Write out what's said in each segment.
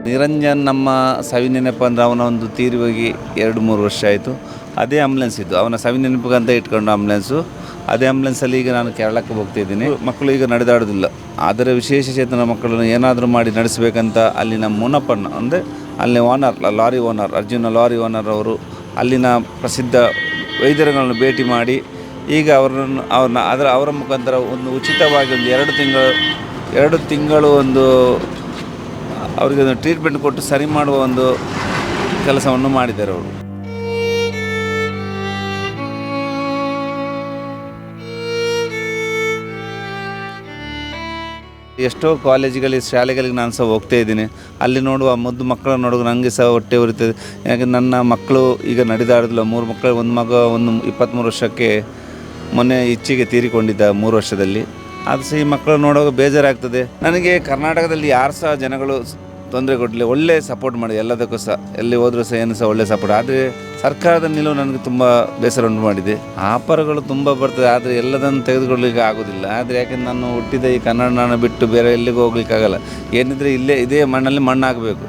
ನಿರಂಜನ್ ನಮ್ಮ ಸವಿನೆನಪು ಅಂದರೆ ಅವನ ಒಂದು ತೀರಿ ಹೋಗಿ 2-3 ವರ್ಷ ಆಯಿತು. ಅದೇ ಆಂಬುಲೆನ್ಸ್ ಇದ್ದು ಅವನ ಸವಿನೆನಪಿಗಂತ ಇಟ್ಕೊಂಡು ಆಂಬುಲೆನ್ಸು. ಅದೇ ಆಂಬುಲೆನ್ಸಲ್ಲಿ ಈಗ ನಾನು ಕೇರಳಕ್ಕೆ ಹೋಗ್ತಾಯಿದ್ದೀನಿ. ಮಕ್ಕಳು ಈಗ ನಡೆದಾಡೋದಿಲ್ಲ. ಆದರೆ ವಿಶೇಷ ಚೇತನ ಮಕ್ಕಳನ್ನು ಏನಾದರೂ ಮಾಡಿ ನಡೆಸಬೇಕಂತ ಅಲ್ಲಿನ ಮುನಪ್ಪಣ್ಣ ಅಂದರೆ ಅಲ್ಲಿ owner, lorry owner, Arjuna lorry owner ಅವರು ಅಲ್ಲಿನ ಪ್ರಸಿದ್ಧ ವೈದ್ಯರುಗಳನ್ನು ಭೇಟಿ ಮಾಡಿ ಈಗ ಅವರ ಮುಖಾಂತರ ಒಂದು ಉಚಿತವಾಗಿ ಒಂದು 2 ತಿಂಗಳು ಒಂದು ಅವರಿಗೆ ಒಂದು ಟ್ರೀಟ್ಮೆಂಟ್ ಕೊಟ್ಟು ಸರಿ ಮಾಡುವ ಒಂದು ಕೆಲಸವನ್ನು ಮಾಡಿದ್ದಾರೆ ಅವರು. ಎಷ್ಟೋ ಕಾಲೇಜುಗಳಿಗೆ, ಶಾಲೆಗಳಿಗೆ ನಾನು ಸಹ ಹೋಗ್ತಾ ಇದ್ದೀನಿ. ಅಲ್ಲಿ ನೋಡುವ ಮುದ್ದು ಮಕ್ಕಳನ್ನು ನೋಡುವ ನನಗೆ ಸಹ ಹೊಟ್ಟೆ ಉರಿತದೆ. ಯಾಕೆ ನನ್ನ ಮಕ್ಕಳು ಈಗ ನಡೆದಾಡೋದಿಲ್ಲ. 3 ಮಕ್ಕಳು, ಒಂದು ಮಗ 23 ವರ್ಷಕ್ಕೆ ಮೊನ್ನೆ ಇಚ್ಛೆಗೆ ತೀರಿಕೊಂಡಿದ್ದ 3 ವರ್ಷದಲ್ಲಿ. ಅದು ಸಹ ಈ ಮಕ್ಕಳು ನೋಡುವಾಗ ಬೇಜಾರಾಗ್ತದೆ ನನಗೆ. ಕರ್ನಾಟಕದಲ್ಲಿ ಯಾರು ಸಹ ಜನಗಳು ತೊಂದರೆ ಕೊಡಲಿ, ಒಳ್ಳೆ ಸಪೋರ್ಟ್ ಮಾಡಿ ಎಲ್ಲದಕ್ಕೂ ಸಹ, ಎಲ್ಲಿ ಹೋದರೂ ಸಹ ಏನು ಸಹ ಒಳ್ಳೆ ಸಪೋರ್ಟ್. ಆದರೆ ಸರ್ಕಾರದ ನಿಲುವು ನನಗೆ ತುಂಬ ಬೇಸರ ಉಂಟು ಮಾಡಿದೆ. ಆಫರ್ಗಳು ತುಂಬ ಬರ್ತದೆ, ಆದರೆ ಎಲ್ಲದನ್ನು ತೆಗೆದುಕೊಳ್ಳಲಿಕ್ಕೆ ಆಗೋದಿಲ್ಲ. ಆದರೆ ಯಾಕೆಂದ್ರೆ ನಾನು ಹುಟ್ಟಿದ ಈ ಕನ್ನಡ ನಾಡು ಬಿಟ್ಟು ಬೇರೆ ಎಲ್ಲಿಗೂ ಹೋಗ್ಲಿಕ್ಕಾಗಲ್ಲ. ಏನಿದ್ರೆ ಇದೇ ಮಣ್ಣಲ್ಲಿ ಮಣ್ಣಾಗಬೇಕು.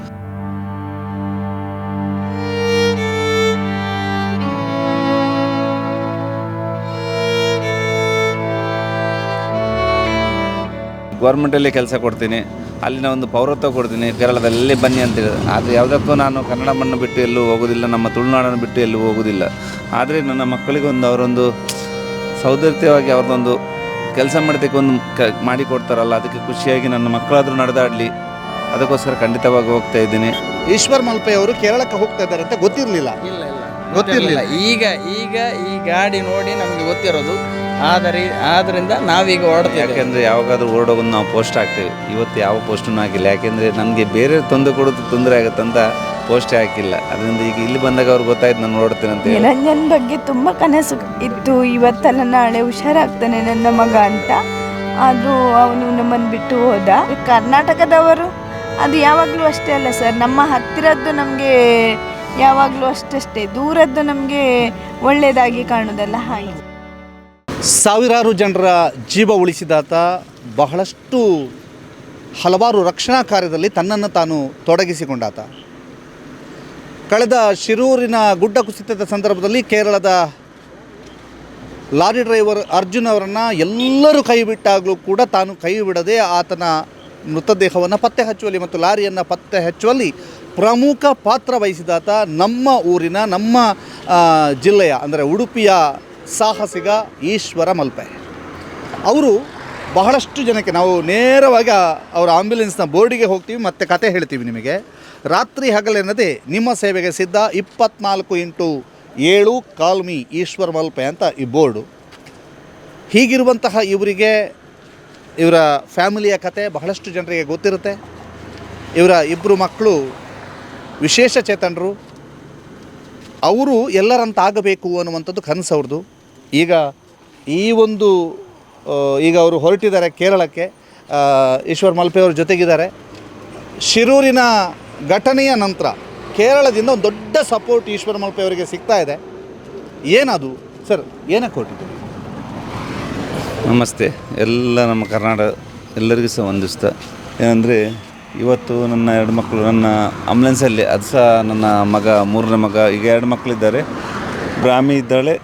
ಗೌರ್ಮೆಂಟಲ್ಲಿ ಕೆಲಸ ಕೊಡ್ತೀನಿ, ಅಲ್ಲಿನ ಒಂದು ಪೌರತ್ವ ಕೊಡ್ತೀನಿ, ಕೇರಳದಲ್ಲಿ ಬನ್ನಿ ಅಂತೇಳಿ. ಆದರೆ ಯಾವುದಕ್ಕೂ ನಾನು ಕನ್ನಡ ಮಣ್ಣು ಬಿಟ್ಟು ಎಲ್ಲೂ ಹೋಗೋದಿಲ್ಲ, ನಮ್ಮ ತುಳುನಾಡನ್ನು ಬಿಟ್ಟು ಎಲ್ಲೂ ಹೋಗೋದಿಲ್ಲ. ಆದರೆ ನನ್ನ ಮಕ್ಕಳಿಗೊಂದು ಅವರೊಂದು ಸೌದರ್ಯವಾಗಿ ಅವ್ರದ್ದೊಂದು ಕೆಲಸ ಮಾಡೋದಕ್ಕೆ ಒಂದು ಮಾಡಿಕೊಡ್ತಾರಲ್ಲ, ಅದಕ್ಕೆ ಖುಷಿಯಾಗಿ ನನ್ನ ಮಕ್ಕಳಾದರೂ ನಡೆದಾಡಲಿ, ಅದಕ್ಕೋಸ್ಕರ ಖಂಡಿತವಾಗಿ ಹೋಗ್ತಾ ಇದ್ದೀನಿ. ಈಶ್ವರ್ ಮಲ್ಪೆ ಅವರು ಕೇರಳಕ್ಕೆ ಹೋಗ್ತಾ ಇದ್ದಾರೆ ಅಂತ ಗೊತ್ತಿರಲಿಲ್ಲ. ಗೊತ್ತಿರಲಿಲ್ಲ. ಈಗ ಈ ಗಾಡಿ ನೋಡಿ ನಮಗೆ ಗೊತ್ತಿರೋದು. ಆದ್ದರಿಂದ ನಾವೀಗ ಹೊರಡ್ತೀವಿ. ಯಾಕೆಂದರೆ ಯಾವಾಗಾದ್ರೂ ಹೊರಡೋದು ನಾವು ಪೋಸ್ಟ್ ಹಾಕ್ತೇವೆ. ಇವತ್ತು ಯಾವ ಪೋಸ್ಟನ್ನು ಹಾಕಿಲ್ಲ. ಯಾಕೆಂದರೆ ನನಗೆ ಬೇರೆ ತೊಂದರೆ ಆಗುತ್ತೆ ಅಂತ ಪೋಸ್ಟೇ ಹಾಕಿಲ್ಲ. ಅದರಿಂದ ಈಗ ಇಲ್ಲಿ ಬಂದಾಗ ಅವ್ರಿಗೆ ಗೊತ್ತಾಯ್ತು ನಾನು ಹೊರಡ್ತೇನೆ ಅಂತ. ನಿರಂಜನ್ ಬಗ್ಗೆ ತುಂಬ ಕನಸು ಇತ್ತು. ಇವತ್ತಲ್ಲ ನಾಳೆ ಹುಷಾರಾಗ್ತಾನೆ ನನ್ನ ಮಗ ಅಂತ. ಆದರೂ ಅವನು ನಮ್ಮನ್ನು ಬಿಟ್ಟು ಹೋದ. ಕರ್ನಾಟಕದವರು ಅದು ಯಾವಾಗಲೂ ಅಷ್ಟೇ ಅಲ್ಲ ಸರ್, ನಮ್ಮ ಹತ್ತಿರದ್ದು ನಮಗೆ ಯಾವಾಗಲೂ ಅಷ್ಟೇ, ದೂರದ್ದು ನಮಗೆ ಒಳ್ಳೆಯದಾಗಿ ಕಾಣೋದಲ್ಲ. ಹಾಗೆ ಸಾವಿರಾರು ಜನರ ಜೀವ ಉಳಿಸಿದಾತ, ಬಹಳಷ್ಟು ಹಲವಾರು ರಕ್ಷಣಾ ಕಾರ್ಯದಲ್ಲಿ ತನ್ನನ್ನು ತಾನು ತೊಡಗಿಸಿಕೊಂಡಾತ. ಕಳೆದ ಶಿರೂರಿನ ಗುಡ್ಡ ಕುಸಿತದ ಸಂದರ್ಭದಲ್ಲಿ ಕೇರಳದ ಲಾರಿ ಡ್ರೈವರ್ ಅರ್ಜುನ್ ಅವರನ್ನು ಎಲ್ಲರೂ ಕೈ ಬಿಟ್ಟಾಗಲೂ ಕೂಡ ತಾನು ಕೈ ಬಿಡದೆ ಆತನ ಮೃತದೇಹವನ್ನು ಪತ್ತೆ ಹಚ್ಚುವಲ್ಲಿ ಮತ್ತು ಲಾರಿಯನ್ನು ಪತ್ತೆ ಹಚ್ಚುವಲ್ಲಿ ಪ್ರಮುಖ ಪಾತ್ರ ವಹಿಸಿದಾತ ನಮ್ಮ ಊರಿನ, ನಮ್ಮ ಜಿಲ್ಲೆಯ ಅಂದರೆ ಉಡುಪಿಯ ಸಾಹಸಿಗ ಈಶ್ವರ ಮಲ್ಪೆ. ಅವರು ಬಹಳಷ್ಟು ಜನಕ್ಕೆ, ನಾವು ನೇರವಾಗಿ ಅವರ ಆಂಬ್ಯುಲೆನ್ಸ್ನ ಬೋರ್ಡಿಗೆ ಹೋಗ್ತೀವಿ ಮತ್ತು ಕತೆ ಹೇಳ್ತೀವಿ ನಿಮಗೆ. ರಾತ್ರಿ ಹಗಲೆನ್ನದೇ ನಿಮ್ಮ ಸೇವೆಗೆ ಸಿದ್ಧ 24x7 ಕಾಲ್ಮಿ ಈಶ್ವರ್ ಮಲ್ಪೆ ಅಂತ ಈ ಬೋರ್ಡು. ಹೀಗಿರುವಂತಹ ಇವರ ಫ್ಯಾಮಿಲಿಯ ಕತೆ ಬಹಳಷ್ಟು ಜನರಿಗೆ ಗೊತ್ತಿರುತ್ತೆ. ಇವರ 2 ಮಕ್ಕಳು ವಿಶೇಷ ಚೇತನರು. ಅವರು ಎಲ್ಲರಂತಾಗಬೇಕು ಅನ್ನುವಂಥದ್ದು ಕನಸು ಅವ್ರದ್ದು. ಈಗ ಅವರು ಹೊರಟಿದ್ದಾರೆ ಕೇರಳಕ್ಕೆ. ಈಶ್ವರ್ ಮಲ್ಪೆ ಅವ್ರ ಜೊತೆಗಿದ್ದಾರೆ. ಶಿರೂರಿನ ಘಟನೆಯ ನಂತರ ಕೇರಳದಿಂದ ಒಂದು ದೊಡ್ಡ ಸಪೋರ್ಟ್ ಈಶ್ವರ್ ಮಲ್ಪೆ ಅವರಿಗೆ ಸಿಗ್ತಾ ಇದೆ. ಏನದು ಸರ್, ಏನಕ್ಕೆ ಹೊರಟಿದೆ? ನಮಸ್ತೆ ಎಲ್ಲ ನಮ್ಮ ಕರ್ನಾಟಕ ಎಲ್ಲರಿಗೂ ಸಹ ವಂದಿಸ್ತಾ. ಏನಂದರೆ ಇವತ್ತು ನನ್ನ 2 ಮಕ್ಕಳು ನನ್ನ ಆಂಬುಲೆನ್ಸಲ್ಲಿ, ಅದು ಸಹ ನನ್ನ ಮಗ 3ನೇ ಮಗ. ಈಗ 2 ಮಕ್ಕಳಿದ್ದಾರೆ, ಬ್ರಾಹ್ಮಿ ಇದ್ದಾಳೆ,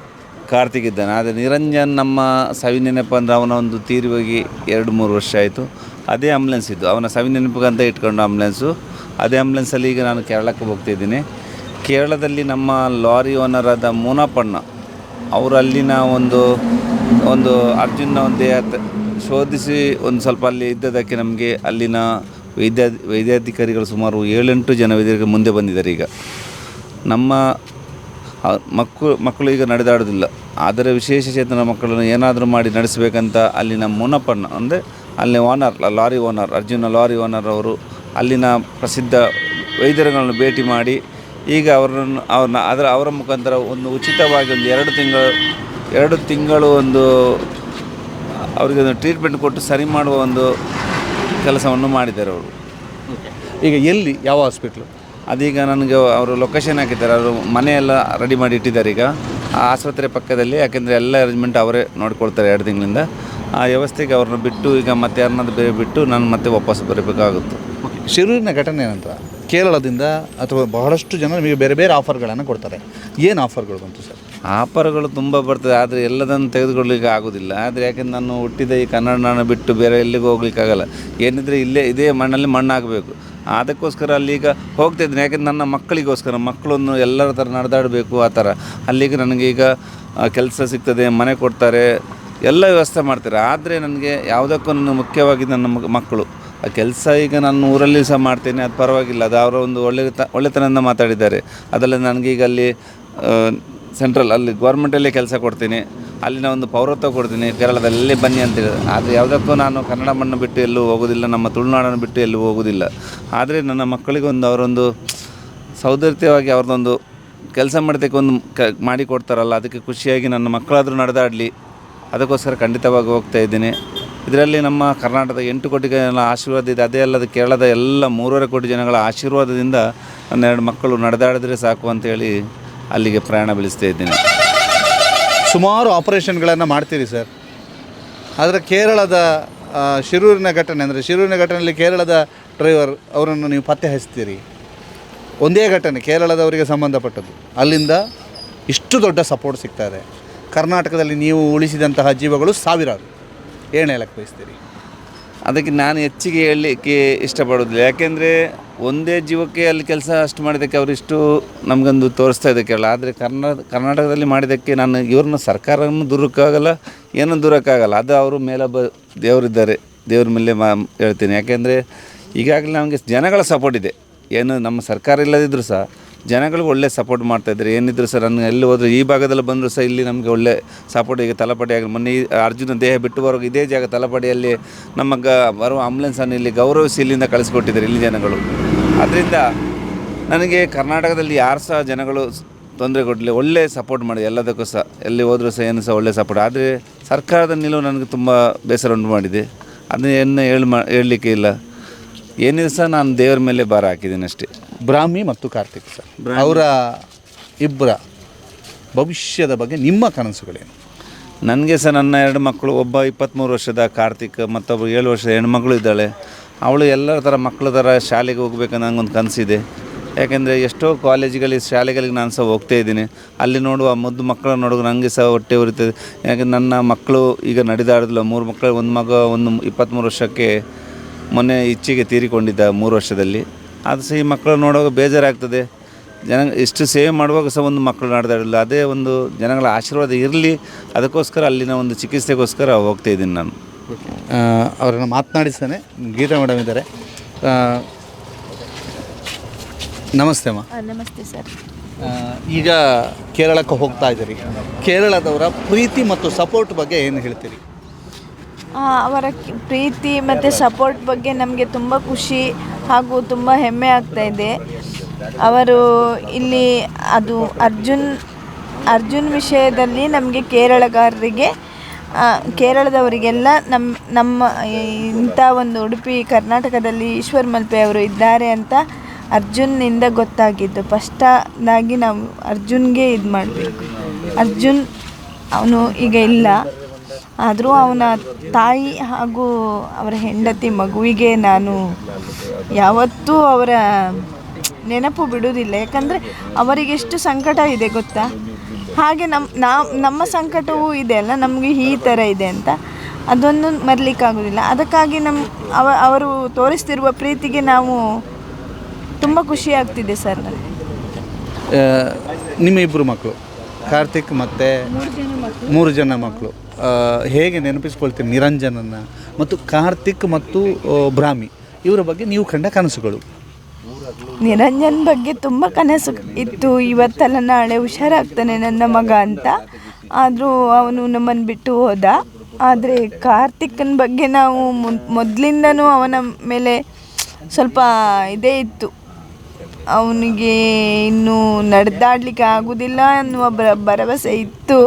ಕಾರ್ತಿಕ್ ಇದ್ದಾನೆ. ಆದರೆ ನಿರಂಜನ್ ನಮ್ಮ ಸವಿನೆನಪು ಅಂದರೆ ಅವನ ಒಂದು ತೀರಿ ಹೋಗಿ 2-3 ವರ್ಷ ಆಯಿತು. ಅದೇ ಆಂಬುಲೆನ್ಸ್ ಇದ್ದು ಅವನ ಸವಿನೆನಪಿಗಂತ ಇಟ್ಕೊಂಡು ಆಂಬುಲೆನ್ಸು. ಅದೇ ಆಂಬುಲೆನ್ಸಲ್ಲಿ ಈಗ ನಾನು ಕೇರಳಕ್ಕೆ ಹೋಗ್ತಾಯಿದ್ದೀನಿ. ಕೇರಳದಲ್ಲಿ ನಮ್ಮ ಲಾರಿ ಓನರ್ ಆದ ಮುನಪ್ಪಣ್ಣ ಅವರು ಅಲ್ಲಿನ ಒಂದು ಅರ್ಜುನ ಒಂದು ಶೋಧಿಸಿ ಒಂದು ಸ್ವಲ್ಪ ಅಲ್ಲಿ ಇದ್ದದಕ್ಕೆ ನಮಗೆ ಅಲ್ಲಿನ ವೈದ್ಯಾಧಿಕಾರಿಗಳು ಸುಮಾರು 7-8 ಜನ ವೈದ್ಯರಿಗೆ ಮುಂದೆ ಬಂದಿದ್ದಾರೆ. ಈಗ ನಮ್ಮ ಮಕ್ಕಳು ಈಗ ನಡೆದಾಡೋದಿಲ್ಲ. ಆದರೆ ವಿಶೇಷ ಚೇತನ ಮಕ್ಕಳನ್ನು ಏನಾದರೂ ಮಾಡಿ ನಡೆಸಬೇಕಂತ ಅಲ್ಲಿನ ಮುನಪ್ಪಣ್ಣ ಅಂದರೆ ಅಲ್ಲಿ owner, lorry owner, Arjuna lorry owner ಅವರು ಅಲ್ಲಿನ ಪ್ರಸಿದ್ಧ ವೈದ್ಯರುಗಳನ್ನು ಭೇಟಿ ಮಾಡಿ ಈಗ ಅವರ ಮುಖಾಂತರ ಒಂದು ಉಚಿತವಾಗಿ ಒಂದು 2 ತಿಂಗಳು ಒಂದು ಅವರಿಗೆ ಒಂದು ಟ್ರೀಟ್ಮೆಂಟ್ ಕೊಟ್ಟು ಸರಿ ಮಾಡುವ ಒಂದು ಕೆಲಸವನ್ನು ಮಾಡಿದ್ದಾರೆ ಅವರು. ಈಗ ಎಲ್ಲಿ, ಯಾವ ಹಾಸ್ಪಿಟ್ಲು? ಅದೀಗ ನನಗೆ ಅವರು ಲೊಕೇಶನ್ ಹಾಕಿದ್ದಾರೆ. ಅವರು ಮನೆಯೆಲ್ಲ ರೆಡಿ ಮಾಡಿ ಇಟ್ಟಿದ್ದಾರೆ ಈಗ ಆ ಆಸ್ಪತ್ರೆ ಪಕ್ಕದಲ್ಲಿ. ಯಾಕೆಂದರೆ ಎಲ್ಲ ಅರೇಂಜ್ಮೆಂಟ್ ಅವರೇ ನೋಡ್ಕೊಳ್ತಾರೆ 2 ತಿಂಗಳಿಂದ. ಆ ವ್ಯವಸ್ಥೆಗೆ ಅವ್ರನ್ನ ಬಿಟ್ಟು ಈಗ ಮತ್ತೆ ಯಾರನ್ನಾದ್ರು ಬೇರೆ ಬಿಟ್ಟು ನಾನು ಮತ್ತೆ ವಾಪಸ್ ಬರಬೇಕಾಗುತ್ತೆ. ಶಿರೂರಿನ ಘಟನೆ ನಂತರ ಕೇರಳದಿಂದ ಅಥವಾ ಬಹಳಷ್ಟು ಜನ ನಿಮಗೆ ಬೇರೆ ಬೇರೆ ಆಫರ್ಗಳನ್ನು ಕೊಡ್ತಾರೆ. ಏನು ಆಫರ್ಗಳು ಬಂತು ಸರ್? ಆಫರ್ಗಳು ತುಂಬ ಬರ್ತದೆ, ಆದರೆ ಎಲ್ಲದನ್ನು ತೆಗೆದುಕೊಳ್ಳಲಿಕ್ಕೆ ಆಗೋದಿಲ್ಲ. ಆದರೆ ಯಾಕೆಂದ್ರೆ ನಾನು ಹುಟ್ಟಿದ ಈ ಕನ್ನಡ ನಾಡು ಬಿಟ್ಟು ಬೇರೆ ಎಲ್ಲಿಗೂ ಹೋಗ್ಲಿಕ್ಕಾಗಲ್ಲ. ಏನಿದ್ರೆ ಇದೇ ಮಣ್ಣಲ್ಲಿ ಮಣ್ಣು ಆಗಬೇಕು. ಅದಕ್ಕೋಸ್ಕರ ಅಲ್ಲಿಗ ಹೋಗ್ತಾಯಿದ್ದೀನಿ. ಯಾಕೆಂದ್ರೆ ನನ್ನ ಮಕ್ಕಳಿಗೋಸ್ಕರ, ಮಕ್ಕಳನ್ನು ಎಲ್ಲರ ಥರ ನಡೆದಾಡಬೇಕು. ಆ ಥರ ಅಲ್ಲಿಗೆ ನನಗೆ ಈಗ ಕೆಲಸ ಸಿಗ್ತದೆ, ಮನೆ ಕೊಡ್ತಾರೆ, ಎಲ್ಲ ವ್ಯವಸ್ಥೆ ಮಾಡ್ತಾರೆ. ಆದರೆ ನನಗೆ ಯಾವುದಕ್ಕೂ ನನ್ನ ಮುಖ್ಯವಾಗಿ ನನ್ನ ಮಕ್ಕಳು. ಆ ಕೆಲಸ ಈಗ ನಾನು ಊರಲ್ಲಿ ಸಹ ಮಾಡ್ತೇನೆ, ಅದು ಪರವಾಗಿಲ್ಲ. ಅದು ಅವರ ಒಂದು ಒಳ್ಳೆತನದಿಂದ ಮಾತಾಡಿದ್ದಾರೆ. ಅದಲ್ಲದೆ ನನಗೆ ಈಗ ಅಲ್ಲಿ ಸೆಂಟ್ರಲ್ ಅಲ್ಲಿ ಗೌರ್ಮೆಂಟಲ್ಲೇ ಕೆಲಸ ಕೊಡ್ತೀನಿ, ಅಲ್ಲಿನ ಒಂದು ಪೌರತ್ವ ಕೊಡ್ತೀನಿ, ಕೇರಳದಲ್ಲೇ ಬನ್ನಿ ಅಂತೇಳಿ. ಆದರೆ ಯಾವುದಕ್ಕೂ ನಾನು ಕನ್ನಡ ಮಣ್ಣು ಬಿಟ್ಟು ಎಲ್ಲೂ ಹೋಗೋದಿಲ್ಲ, ನಮ್ಮ ತುಳುನಾಡನ್ನು ಬಿಟ್ಟು ಎಲ್ಲೂ ಹೋಗೋದಿಲ್ಲ. ಆದರೆ ನನ್ನ ಮಕ್ಕಳಿಗೊಂದು ಅವರೊಂದು ಸೌದರ್ಯವಾಗಿ ಅವ್ರದ್ದೊಂದು ಕೆಲಸ ಮಾಡೋದಕ್ಕೆ ಒಂದು ಮಾಡಿಕೊಡ್ತಾರಲ್ಲ, ಅದಕ್ಕೆ ಖುಷಿಯಾಗಿ ನನ್ನ ಮಕ್ಕಳಾದರೂ ನಡೆದಾಡಲಿ, ಅದಕ್ಕೋಸ್ಕರ ಖಂಡಿತವಾಗಿ ಹೋಗ್ತಾ ಇದ್ದೀನಿ. ಇದರಲ್ಲಿ ನಮ್ಮ ಕರ್ನಾಟಕದ 8 ಕೋಟಿ ಜನಗಳ ಆಶೀರ್ವಾದ ಇದೆ. ಅದೇ ಅಲ್ಲದೆ ಕೇರಳದ ಎಲ್ಲ 3.5 ಕೋಟಿ ಜನಗಳ ಆಶೀರ್ವಾದದಿಂದ ನನ್ನ 2 ಮಕ್ಕಳು ನಡೆದಾಡಿದ್ರೆ ಸಾಕು ಅಂತೇಳಿ ಅಲ್ಲಿಗೆ ಪ್ರಯಾಣ ಬೆಳೆಸ್ತಾ ಇದ್ದೀನಿ. ಸುಮಾರು ಆಪರೇಷನ್ಗಳನ್ನು ಮಾಡ್ತೀರಿ ಸರ್. ಆದರೆ ಕೇರಳದ ಶಿರೂರಿನ ಘಟನೆ, ಅಂದರೆ ಶಿರೂರಿನ ಘಟನೆಯಲ್ಲಿ ಕೇರಳದ ಡ್ರೈವರ್ ಅವರನ್ನು ನೀವು ಪತ್ತೆ ಹಚ್ತೀರಿ. ಒಂದೇ ಘಟನೆ ಕೇರಳದವರಿಗೆ ಸಂಬಂಧಪಟ್ಟದ್ದು, ಅಲ್ಲಿಂದ ಇಷ್ಟು ದೊಡ್ಡ ಸಪೋರ್ಟ್ ಸಿಗ್ತಾ ಇದೆ. ಕರ್ನಾಟಕದಲ್ಲಿ ನೀವು ಉಳಿಸಿದಂತಹ ಜೀವಗಳು ಸಾವಿರಾರು. ಏನು ಹೇಳಕ್ಕೆ ಬಯಸ್ತೀರಿ? ಅದಕ್ಕೆ ನಾನು ಹೆಚ್ಚಿಗೆ ಹೇಳಲಿಕ್ಕೆ ಇಷ್ಟಪಡೋದಿಲ್ಲ. ಯಾಕೆಂದರೆ ಒಂದೇ ಜೀವಕ್ಕೆ ಅಲ್ಲಿ ಕೆಲಸ ಅಷ್ಟು ಮಾಡಿದ್ದಕ್ಕೆ ಅವರಿಷ್ಟು ನಮಗೊಂದು ತೋರಿಸ್ತಾ ಇದೆ ಕೇರಳ. ಆದರೆ ಕರ್ನಾಟಕದಲ್ಲಿ ಮಾಡಿದ್ದಕ್ಕೆ ನಾನು ಇವ್ರನ್ನ ಸರ್ಕಾರವನ್ನು ದೂರಕ್ಕಾಗಲ್ಲ, ಏನೂ ದೂರಕ್ಕಾಗಲ್ಲ. ಅದು ಅವರು ಮೇಲೊಬ್ಬ ದೇವರಿದ್ದಾರೆ, ದೇವ್ರ ಮೇಲೆ ಹೇಳ್ತೀನಿ. ಯಾಕೆಂದರೆ ಈಗಾಗಲೇ ನಮಗೆ ಜನಗಳ ಸಪೋರ್ಟ್ ಇದೆ. ಏನು ನಮ್ಮ ಸರ್ಕಾರ ಇಲ್ಲದಿದ್ದರೂ ಸಹ ಜನಗಳು ಒಳ್ಳೆ ಸಪೋರ್ಟ್ ಮಾಡ್ತಾಯಿದ್ದಾರೆ. ಏನಿದ್ರು ಸರ್ ನಾನು ಎಲ್ಲಿ ಹೋದರೂ ಈ ಭಾಗದಲ್ಲಿ ಬಂದರೂ ಸಹ ಇಲ್ಲಿ ನಮಗೆ ಒಳ್ಳೆ ಸಪೋರ್ಟ್. ಈಗ ತಲಪಾಡಿ ಆಗಲಿ, ಮೊನ್ನೆ ಅರ್ಜುನ ದೇಹ ಬಿಟ್ಟು ಬರೋ ಇದೇ ಜಾಗ ತಲಪಾಡಿಯಲ್ಲಿ ನಮ್ಮ ಬರುವ ಆಂಬುಲೆನ್ಸನ್ನು ಇಲ್ಲಿ ಗೌರವಿಸಿ ಇಲ್ಲಿಂದ ಕಳಿಸ್ಕೊಟ್ಟಿದ್ದಾರೆ ಇಲ್ಲಿ ಜನಗಳು. ಅದರಿಂದ ನನಗೆ ಕರ್ನಾಟಕದಲ್ಲಿ ಯಾರು ಸಹ ಜನಗಳು ತೊಂದರೆ ಕೊಡಲಿ, ಒಳ್ಳೆ ಸಪೋರ್ಟ್ ಮಾಡಿ ಎಲ್ಲದಕ್ಕೂ ಸಹ, ಎಲ್ಲಿ ಹೋದರೂ ಸಹ ಏನು ಸಹ ಒಳ್ಳೆ ಸಪೋರ್ಟ್. ಆದರೆ ಸರ್ಕಾರದ ನಿಲುವು ನನಗೆ ತುಂಬ ಬೇಸರ ಉಂಟು ಮಾಡಿದೆ. ಅದನ್ನು ಹೇಳಲಿಕ್ಕೆ ಇಲ್ಲ. ಏನಿದೆ ಸಹ ನಾನು ದೇವರ ಮೇಲೆ ಭಾರ ಹಾಕಿದ್ದೀನಿ ಅಷ್ಟೇ. ಬ್ರಾಹ್ಮಿ ಮತ್ತು ಕಾರ್ತಿಕ್ ಸರ್, ಅವರ ಇಬ್ಬರ ಭವಿಷ್ಯದ ಬಗ್ಗೆ ನಿಮ್ಮ ಕನಸುಗಳೇನು? ನನಗೆ ಸಹ ನನ್ನ 2 ಮಕ್ಕಳು, ಒಬ್ಬ 23 ವರ್ಷದ ಕಾರ್ತಿಕ್, ಮತ್ತೊಬ್ಬ 7 ವರ್ಷದ ಹೆಣ್ಮಗಳು ಇದ್ದಾಳೆ. ಅವಳು ಎಲ್ಲರ ಥರ ಮಕ್ಕಳ ಥರ ಶಾಲೆಗೆ ಹೋಗ್ಬೇಕಂತ ನನಗೊಂದು ಕನಸಿದೆ. ಯಾಕೆಂದರೆ ಎಷ್ಟೋ ಕಾಲೇಜುಗಳಿಗೆ, ಶಾಲೆಗಳಿಗೆ ನಾನು ಸಹ ಹೋಗ್ತಾ ಇದ್ದೀನಿ. ಅಲ್ಲಿ ನೋಡುವ ಮುದ್ದು ಮಕ್ಕಳನ್ನು ನೋಡುವ ನನಗೆ ಸಹ ಹೊಟ್ಟೆ ಉರಿತದೆ. ಯಾಕೆಂದರೆ ನನ್ನ ಮಕ್ಕಳು ಈಗ ನಡೆದಾಡೋದಿಲ್ಲ. 3 ಮಕ್ಕಳು, ಒಂದು ಮಗ 23 ವರ್ಷಕ್ಕೆ ಮೊನ್ನೆ ಇಚ್ಛೆಗೆ ತೀರಿಕೊಂಡಿದ್ದ 3 ವರ್ಷದಲ್ಲಿ. ಅದು ಸಹ ಈ ಮಕ್ಕಳು ನೋಡುವಾಗ ಬೇಜಾರಾಗ್ತದೆ. ಇಷ್ಟು ಸೇವೆ ಮಾಡುವಾಗ ಸಹ ಒಂದು ಮಕ್ಕಳು ನಡೆದಾಡಿಲ್ಲ. ಅದೇ ಒಂದು ಜನಗಳ ಆಶೀರ್ವಾದ ಇರಲಿ, ಅದಕ್ಕೋಸ್ಕರ ಅಲ್ಲಿನ ಒಂದು ಚಿಕಿತ್ಸೆಗೋಸ್ಕರ ಹೋಗ್ತಾ ಇದ್ದೀನಿ ನಾನು. ಅವರನ್ನು ಮಾತನಾಡಿಸ್ತಾನೆ. ಗೀತಾ ಮೇಡಮ್ ಇದ್ದಾರೆ. ನಮಸ್ತೆ ಅಮ್ಮ. ನಮಸ್ತೆ ಸರ್. ಈಗ ಕೇರಳಕ್ಕೆ ಹೋಗ್ತಾ ಇದ್ದೀರಿ. ಕೇರಳದವರ ಪ್ರೀತಿ ಮತ್ತು ಸಪೋರ್ಟ್ ಬಗ್ಗೆ ಏನು ಹೇಳ್ತೀರಿ? ಅವರ ಪ್ರೀತಿ ಮತ್ತು ಸಪೋರ್ಟ್ ಬಗ್ಗೆ ನಮಗೆ ತುಂಬ ಖುಷಿ ಹಾಗೂ ತುಂಬ ಹೆಮ್ಮೆ ಆಗ್ತಾ ಇದೆ. ಅವರು ಇಲ್ಲಿ ಅದು ಅರ್ಜುನ್ ವಿಷಯದಲ್ಲಿ ನಮಗೆ ಕೇರಳದವರಿಗೆಲ್ಲ ನಮ್ಮ ಇಂಥ ಒಂದು ಉಡುಪಿ ಕರ್ನಾಟಕದಲ್ಲಿ ಈಶ್ವರ್ ಮಲ್ಪೆ ಅವರು ಇದ್ದಾರೆ ಅಂತ ಅರ್ಜುನ್ನಿಂದ ಗೊತ್ತಾಗಿದ್ದು. ಫಸ್ಟಾಗಿ ನಾವು ಅರ್ಜುನ್ಗೆ ಇದು ಮಾಡಬೇಕು. ಅರ್ಜುನ್ ಅವನು ಈಗ ಇಲ್ಲ, ಆದರೂ ಅವನ ತಾಯಿ ಹಾಗೂ ಅವರ ಹೆಂಡತಿ ಮಗುವಿಗೆ ನಾನು ಯಾವತ್ತೂ ಅವರ ನೆನಪು ಬಿಡುವುದಿಲ್ಲ. ಯಾಕಂದರೆ ಅವರಿಗೆಷ್ಟು ಸಂಕಟ ಇದೆ ಗೊತ್ತಾ? ಹಾಗೆ ನಮ್ಮ ಸಂಕಟವೂ ಇದೆ ಅಲ್ಲ, ನಮಗೆ ಈ ಥರ ಇದೆ ಅಂತ ಅದನ್ನು ಮರಲಿಕ್ಕಾಗೋದಿಲ್ಲ. ಅದಕ್ಕಾಗಿ ಅವರು ತೋರಿಸ್ತಿರುವ ಪ್ರೀತಿಗೆ ನಾವು ತುಂಬ ಖುಷಿ ಆಗ್ತಿದೆ ಸರ್. ನನಗೆ ನಿಮ್ಮ ಇಬ್ಬರು ಮಕ್ಕಳು ಕಾರ್ತಿಕ್ ಮತ್ತು 3 ಜನ ಮಕ್ಕಳು, ಹೇಗೆ ನೆನಪಿಸ್ಕೊಳ್ತೀರಿ ನಿರಂಜನನ್ನು ಮತ್ತು ಕಾರ್ತಿಕ್ ಮತ್ತು ಬ್ರಾಹ್ಮಿ ಇವರ ಬಗ್ಗೆ ನೀವು ಕಂಡ ಕನಸುಗಳು? ನಿರಂಜನ್ ಬಗ್ಗೆ ತುಂಬ ಕನಸು ಇತ್ತು. ಇವತ್ತಲ್ಲ ನಾಳೆ ಹುಷಾರಾಗ್ತಾನೆ ನನ್ನ ಮಗ ಅಂತ. ಆದರೂ ಅವನು ನಮ್ಮನ್ನು ಬಿಟ್ಟು ಹೋದ. ಆದರೆ ಕಾರ್ತಿಕ್ನ ಬಗ್ಗೆ ನಾವು ಮೊದಲಿಂದನೂ ಅವನ ಮೇಲೆ ಸ್ವಲ್ಪ ಇದೇ ಇತ್ತು. ಅವನಿಗೆ ಇನ್ನೂ ನಡೆದಾಡಲಿಕ್ಕೆ ಆಗೋದಿಲ್ಲ ಅನ್ನುವ ಭರವಸೆ ಇತ್ತು.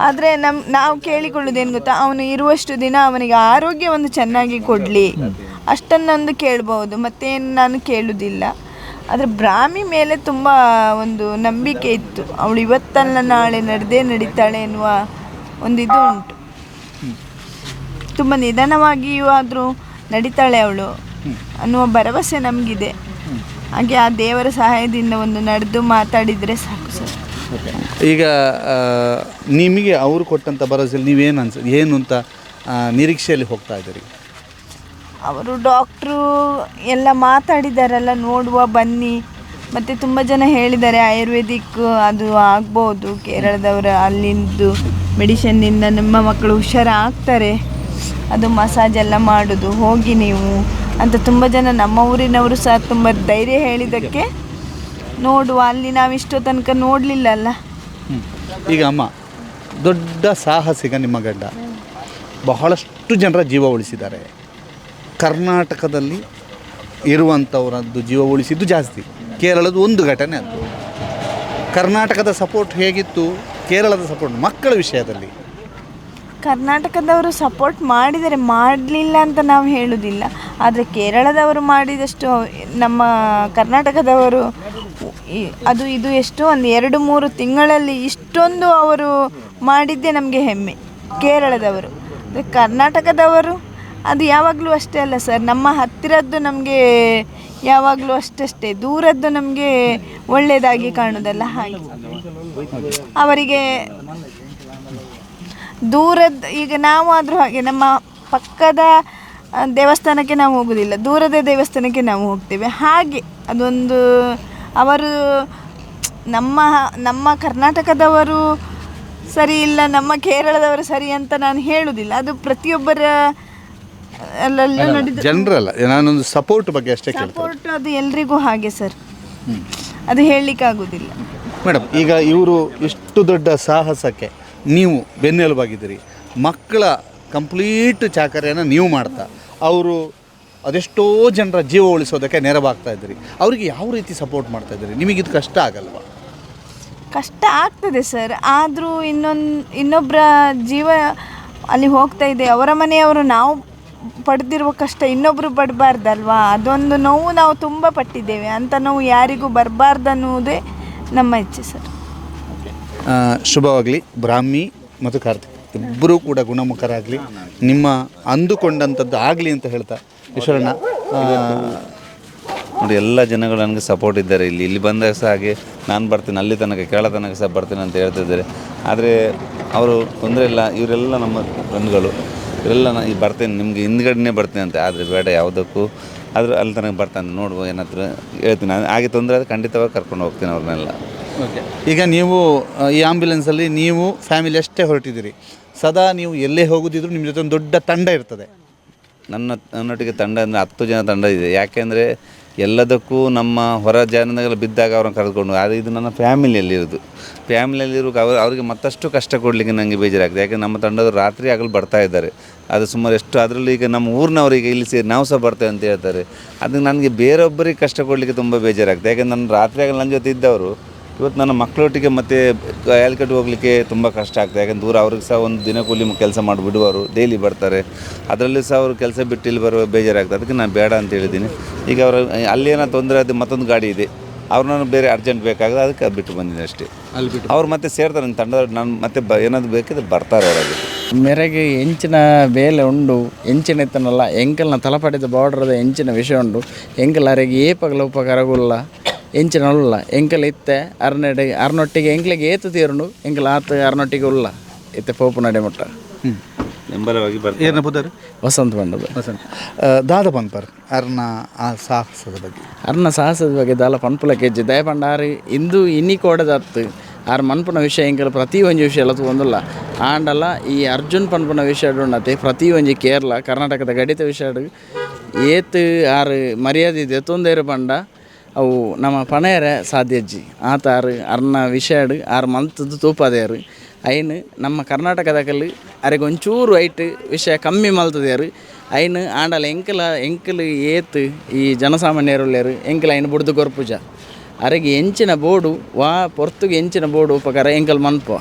ಆದರೆ ನಾವು ಕೇಳಿಕೊಳ್ಳೋದೇನು ಗೊತ್ತಾ, ಅವನು ಇರುವಷ್ಟು ದಿನ ಅವನಿಗೆ ಆರೋಗ್ಯವನ್ನು ಚೆನ್ನಾಗಿ ಕೊಡಲಿ, ಅಷ್ಟನ್ನೊಂದು ಕೇಳ್ಬೋದು, ಮತ್ತೇನು ನಾನು ಕೇಳೋದಿಲ್ಲ. ಆದರೆ ಬ್ರಾಹ್ಮಿ ಮೇಲೆ ತುಂಬ ಒಂದು ನಂಬಿಕೆ ಇತ್ತು. ಅವಳು ಇವತ್ತಲ್ಲ ನಾಳೆ ನಡೀತಾಳೆ ಎನ್ನುವ ಒಂದು ಇದು ಉಂಟು. ತುಂಬ ನಿಧಾನವಾಗಿಯೂ ಆದರೂ ನಡೀತಾಳೆ ಅವಳು ಅನ್ನುವ ಭರವಸೆ ನಮಗಿದೆ. ಹಾಗೆ ಆ ದೇವರ ಸಹಾಯದಿಂದ ಒಂದು ನಡೆದು ಮಾತಾಡಿದರೆ ಸಾಕು ಸರ್. ಈಗ ನಿಮಗೆ ಅವರು ಕೊಟ್ಟಂಥ ಭರವಸೆಯಲ್ಲಿ ನೀವೇನು ಏನು ಅಂತ ನಿರೀಕ್ಷೆಯಲ್ಲಿ ಹೋಗ್ತಾ ಇದ್ದೀರಿ? ಅವರು ಡಾಕ್ಟ್ರು ಎಲ್ಲ ಮಾತಾಡಿದಾರಲ್ಲ, ನೋಡುವ ಬನ್ನಿ. ಮತ್ತು ತುಂಬ ಜನ ಹೇಳಿದ್ದಾರೆ ಆಯುರ್ವೇದಿಕ್ ಅದು ಆಗ್ಬೋದು, ಕೇರಳದವರ ಅಲ್ಲಿಂದು ಮೆಡಿಷನ್ನಿಂದ ನಿಮ್ಮ ಮಕ್ಕಳು ಹುಷಾರಾಗ್ತಾರೆ, ಅದು ಮಸಾಜ್ ಎಲ್ಲ ಮಾಡೋದು, ಹೋಗಿ ನೀವು ಅಂತ ತುಂಬ ಜನ ನಮ್ಮ ಊರಿನವರು ಸಹ ತುಂಬ ಧೈರ್ಯ ಹೇಳಿದ್ದಕ್ಕೆ ನೋಡುವ. ಅಲ್ಲಿ ನಾವು ಇಷ್ಟೋ ತನಕ ನೋಡಲಿಲ್ಲಲ್ಲ. ಈಗ ಅಮ್ಮ, ದೊಡ್ಡ ಸಾಹಸಿಗ ನಿಮ್ಮ ಗಂಡ, ಬಹಳಷ್ಟು ಜನರ ಜೀವ ಉಳಿಸಿದ್ದಾರೆ. ಕರ್ನಾಟಕದಲ್ಲಿ ಇರುವಂಥವರದ್ದು ಜೀವ ಉಳಿಸಿದ್ದು ಜಾಸ್ತಿ, ಕೇರಳದ ಒಂದು ಘಟನೆ ಅದು. ಕರ್ನಾಟಕದ ಸಪೋರ್ಟ್ ಹೇಗಿತ್ತು, ಕೇರಳದ ಸಪೋರ್ಟ್ ಮಕ್ಕಳ ವಿಷಯದಲ್ಲಿ? ಕರ್ನಾಟಕದವರು ಸಪೋರ್ಟ್ ಮಾಡಿದರೆ, ಮಾಡಲಿಲ್ಲ ಅಂತ ನಾವು ಹೇಳೋದಿಲ್ಲ. ಆದರೆ ಕೇರಳದವರು ಮಾಡಿದಷ್ಟು ನಮ್ಮ ಕರ್ನಾಟಕದವರು ಅದು ಇದು ಎಷ್ಟು ಒಂದು 2-3 ತಿಂಗಳಲ್ಲಿ ಇಷ್ಟೊಂದು ಅವರು ಮಾಡಿದ್ದೇ ನಮಗೆ ಹೆಮ್ಮೆ. ಕೇರಳದವರು, ಕರ್ನಾಟಕದವರು ಅದು ಯಾವಾಗಲೂ ಅಷ್ಟೇ ಅಲ್ಲ ಸರ್. ನಮ್ಮ ಹತ್ತಿರದ್ದು ನಮಗೆ ಯಾವಾಗಲೂ ಅಷ್ಟೇ, ದೂರದ್ದು ನಮಗೆ ಒಳ್ಳೆಯದಾಗಿ ಕಾಣೋದಲ್ಲ. ಹಾಗೆ ಅವರಿಗೆ ದೂರದ್ದು, ಈಗ ನಾವಾದರೂ ಹಾಗೆ ನಮ್ಮ ಪಕ್ಕದ ದೇವಸ್ಥಾನಕ್ಕೆ ನಾವು ಹೋಗೋದಿಲ್ಲ, ದೂರದ ದೇವಸ್ಥಾನಕ್ಕೆ ನಾವು ಹೋಗ್ತೇವೆ. ಹಾಗೆ ಅದೊಂದು ಅವರು ನಮ್ಮ ಕರ್ನಾಟಕದವರು ಸರಿ ಇಲ್ಲ, ನಮ್ಮ ಕೇರಳದವರು ಸರಿ ಅಂತ ನಾನು ಹೇಳುವುದಿಲ್ಲ. ಅದು ಪ್ರತಿಯೊಬ್ಬರ ಅಲ್ಲಲ್ಲೂ ನಡೆದು ಜನರಲ್ಲ, ನಾನೊಂದು ಸಪೋರ್ಟ್ ಬಗ್ಗೆ ಅಷ್ಟೇ ಕೇಳ್ತೀನಿ. ಸಪೋರ್ಟ್ ಅದು ಎಲ್ರಿಗೂ ಹಾಗೆ ಸರ್, ಅದು ಹೇಳಲಿಕ್ಕಾಗೋದಿಲ್ಲ. ಮೇಡಮ್, ಈಗ ಇವರು ಇಷ್ಟು ದೊಡ್ಡ ಸಾಹಸಕ್ಕೆ ನೀವು ಬೆನ್ನೆಲುಬಾಗಿದ್ದೀರಿ. ಮಕ್ಕಳ ಕಂಪ್ಲೀಟ್ ಚಾಕರಿಯನ್ನು ನೀವು ಮಾಡ್ತಾ ಅವರು ಅದೆಷ್ಟೋ ಜನರ ಜೀವ ಉಳಿಸೋದಕ್ಕೆ ನೆರವಾಗ್ತಾ ಇದ್ದೀರಿ. ಅವರಿಗೆ ಯಾವ ರೀತಿ ಸಪೋರ್ಟ್ ಮಾಡ್ತಾ ಇದ್ದೀರಿ? ನಿಮಗಿದು ಕಷ್ಟ ಆಗಲ್ವಾ? ಕಷ್ಟ ಆಗ್ತದೆ ಸರ್, ಆದರೂ ಇನ್ನೊಬ್ಬರ ಜೀವ ಅಲ್ಲಿ ಹೋಗ್ತಾ ಇದೆ. ಅವರ ಮನೆಯವರು ನಾವು ಪಡೆದಿರುವ ಕಷ್ಟ ಇನ್ನೊಬ್ಬರು ಪಡಬಾರ್ದಲ್ವಾ? ಅದೊಂದು ನೋವು ನಾವು ತುಂಬ ಪಟ್ಟಿದ್ದೇವೆ. ಅಂಥ ನೋವು ಯಾರಿಗೂ ಬರಬಾರ್ದನ್ನುವುದೇ ನಮ್ಮ ಇಚ್ಛೆ ಸರ್. ಶುಭವಾಗಲಿ. ಬ್ರಾಹ್ಮಿ ಮತ್ತು ಕಾರ್ತಿಕ್ ಇಬ್ಬರೂ ಕೂಡ ಗುಣಮುಖರಾಗಲಿ, ನಿಮ್ಮ ಅಂದುಕೊಂಡಂಥದ್ದು ಆಗಲಿ ಅಂತ ಹೇಳ್ತಾ ಈಶ್ವರಣ್ಣ, ನೋಡಿ ಎಲ್ಲ ಜನಗಳು ನನಗೆ ಸಪೋರ್ಟ್ ಇದ್ದಾರೆ. ಇಲ್ಲಿ ಬಂದಾಗ ಸಹ ಹಾಗೆ ನಾನು ಬರ್ತೀನಿ, ಅಲ್ಲಿ ತನಕ ಕೇರಳ ತನಕ ಸಹ ಬರ್ತೀನಿ ಅಂತ ಹೇಳ್ತಿದ್ದಾರೆ. ಆದರೆ ಅವರು ತೊಂದರೆ ಇಲ್ಲ, ಇವರೆಲ್ಲ ನಮ್ಮ ಫ್ರೆಂಡ್ಗಳು, ಇವರೆಲ್ಲ ನಾನು ಬರ್ತೇನೆ ನಿಮಗೆ ಹಿಂದ್ಗಡೆನೇ ಬರ್ತೀನಿ ಅಂತ. ಆದರೆ ಬೇಡ ಯಾವುದಕ್ಕೂ, ಆದರೂ ಅಲ್ಲಿ ತನಕ ಬರ್ತಾನೆ, ನೋಡುವ ಏನಾದರೂ ಹೇಳ್ತೀನಿ. ಹಾಗೆ ತೊಂದರೆ ಆದರೆ ಖಂಡಿತವಾಗಿ ಕರ್ಕೊಂಡು ಹೋಗ್ತೀನಿ ಅವ್ರನ್ನೆಲ್ಲ. ಓಕೆ. ಈಗ ನೀವು ಈ ಆ್ಯಂಬುಲೆನ್ಸಲ್ಲಿ ನೀವು ಫ್ಯಾಮಿಲಿ ಅಷ್ಟೇ ಹೊರಟಿದ್ದೀರಿ. ಸದಾ ನೀವು ಎಲ್ಲೇ ಹೋಗೋದಿದ್ರು ನಿಮ್ಮ ಜೊತೆ ಒಂದು ದೊಡ್ಡ ತಂಡ ಇರ್ತದೆ. ನನ್ನೊಟ್ಟಿಗೆ ತಂಡ ಅಂದರೆ 10 ಜನ ತಂಡ ಇದೆ. ಯಾಕೆಂದರೆ ಎಲ್ಲದಕ್ಕೂ ನಮ್ಮ ಹೊರ ಜನಗಳ ಬಿದ್ದಾಗ ಅವ್ರನ್ನ ಕರೆದುಕೊಂಡು, ಆದರೆ ಇದು ನನ್ನ ಫ್ಯಾಮಿಲಿಯಲ್ಲಿರೋದು. ಅವ್ರಿಗೆ ಮತ್ತಷ್ಟು ಕಷ್ಟ ಕೊಡಲಿಕ್ಕೆ ನನಗೆ ಬೇಜಾರಾಗ್ತದೆ. ಯಾಕೆಂದರೆ ನಮ್ಮ ತಂಡದವರು ರಾತ್ರಿ ಆಗಲು ಬರ್ತಾ ಇದ್ದಾರೆ. ಅದು ಸುಮಾರು ಎಷ್ಟು, ಅದರಲ್ಲಿ ಈಗ ನಮ್ಮ ಊರಿನವರಿಗೆ ಇಲ್ಲಿ ಸೇರಿ ನಾವು ಸಹ ಬರ್ತೇವೆ ಅಂತ ಹೇಳ್ತಾರೆ. ಅದು ನನಗೆ ಬೇರೊಬ್ಬರಿಗೆ ಕಷ್ಟ ಕೊಡಲಿಕ್ಕೆ ತುಂಬ ಬೇಜಾರಾಗ್ತದೆ. ಯಾಕೆಂದರೆ ನನ್ನ ರಾತ್ರಿ ಆಗಲು ನನ್ನ ಜೊತೆ ಇದ್ದವರು ಇವತ್ತು ನನ್ನ ಮಕ್ಕಳೊಟ್ಟಿಗೆ ಮತ್ತು ಯಾಲ್ಕಟ್ಟು ಹೋಗಲಿಕ್ಕೆ ತುಂಬ ಕಷ್ಟ ಆಗ್ತದೆ. ಯಾಕೆಂದ್ರೆ ದೂರ ಅವ್ರಿಗೆ ಸಹ ಒಂದು ದಿನ ಕೂಲಿ ಕೆಲಸ ಮಾಡಿ ಬಿಡುವರು, ಡೈಲಿ ಬರ್ತಾರೆ. ಅದರಲ್ಲಿ ಸಹ ಅವರು ಕೆಲಸ ಬಿಟ್ಟು ಇಲ್ಲಿ ಬರುವ ಬೇಜಾರಾಗ್ತದೆ. ಅದಕ್ಕೆ ನಾನು ಬೇಡ ಅಂತ ಹೇಳಿದ್ದೀನಿ. ಈಗ ಅವರು ಅಲ್ಲೇನೋ ತೊಂದರೆ ಅದು ಮತ್ತೊಂದು ಗಾಡಿ ಇದೆ, ಅವ್ರನ್ನ ಬೇರೆ ಅರ್ಜೆಂಟ್ ಬೇಕಾಗಿದೆ, ಅದಕ್ಕೆ ಬಿಟ್ಟು ಬಂದಿದ್ದೀನಿ ಅಷ್ಟೇ. ಅಲ್ಲಿ ಬಿಟ್ಟು ಅವ್ರು ಮತ್ತೆ ಸೇರ್ತಾರೆ ನನ್ನ ತಂಡದವ್ರು. ನಾನು ಮತ್ತೆ ಏನಾದರೂ ಬೇಕಿದ್ರೆ ಬರ್ತಾರೆ ಅವರಾಗಿ. ಮೆರೆಗೆ ಎಂಚಿನ ಬೇಲೆ ಉಂಡು, ಎಂಚಿನ ಎತ್ತನಲ್ಲ ಎಂಕಲ್ನ ತಲಪಡಿದ ಬಾರ್ಡ್ರದ ಎಂಚಿನ ವಿಷಯ ಉಂಡು. ಎಂಕಲ್ ಅರೆಗೆ ಏಪಗಲ ಉಪಕಾರಗುಲ್ಲ ಎಂಚಿನ ಉಲ್ಲ ಎಂಕಲ್ ಇತ್ತೆ ಅರ್ನೊಟ್ಟಿಗೆ ಎಂಕ್ಲಿಗೆ ಏತು ತೀರುಂಡು ಎಂಕಲ್ ಆತ ಅರ್ನೊಟ್ಟಿಗೆ ಉಲ್ಲ ಇತ್ತೆ ಪೋಪು ನಡೆ ಮುಟ್ಟ ಬೆಂಬಲವಾಗಿ ಬರ್ತಾರೆ. ಏನು ಬುದ್ಧರು ವಸಂತ ಬಂಡದ ದಾದ ಪನ್ಪರ್ ಅರ್ನ ಆ ಸಾಹಸದ ಬಗ್ಗೆ, ಅರ್ನ ಸಾಹಸದ ಬಗ್ಗೆ ದಾಲ ಪನ್ಪುಲ ಕೆಜ್ಜಿ ದಯಪಂಡ ಆರು ಇಂದು ಇನ್ನಿ ಕೋಡದತ್ತು ಆರು ಮನ್ಪುನ ವಿಷಯ ಎಂಕಲ್ ಪ್ರತಿ ಒಂಜಿ ವಿಷಯ ಎಲ್ಲ ಒಂದಲ್ಲ ಆಂಡಲ್ಲ. ಈ ಅರ್ಜುನ್ ಪನ್ಪುನ ವಿಷಯ ಉಂಡತೆ ಪ್ರತಿ ಒಂಜಿ ಕೇರಳ ಕರ್ನಾಟಕದ ಗಡಿತ ವಿಷಯ ಏತು ಆರು ಮರ್ಯಾದೆ ಎತ್ತೊಂದೇರು ಪಂಡ ಅವು ನಮ್ಮ ಪಣೆಯರ ಸಾಧ್ಯಜ್ಜಿ ಆತಾರು ಅರ್ನ ವಿಷಯಡು ಆರು ಮಂತದ್ದು ತೂಪದೇರು ಐನು ನಮ್ಮ ಕರ್ನಾಟಕದಾಗಲ್ಲಿ ಅರೆಗೆ ಒಂಚೂರು ಐಟ್ ವಿಷಯ ಕಮ್ಮಿ ಮಲ್ತದೇರು ಐನು ಆಂಡಲ ಎಂಕಲ್ ಏತು ಈ ಜನಸಾಮಾನ್ಯರುಳ್ಳೇರು ಎಂಕಲ್ ಐನು ಬುಡ್ದು ಗೊರ್ಪುಜ ಅರೆಗೆ ಎಂಚಿನ ಬೋಡು ವಾ ಪೊರ್ತುಗೆ ಎಂಚಿನ ಬೋಡು ಉಪಕಾರ ಎಂಕಲ್ ಮನ್ಪ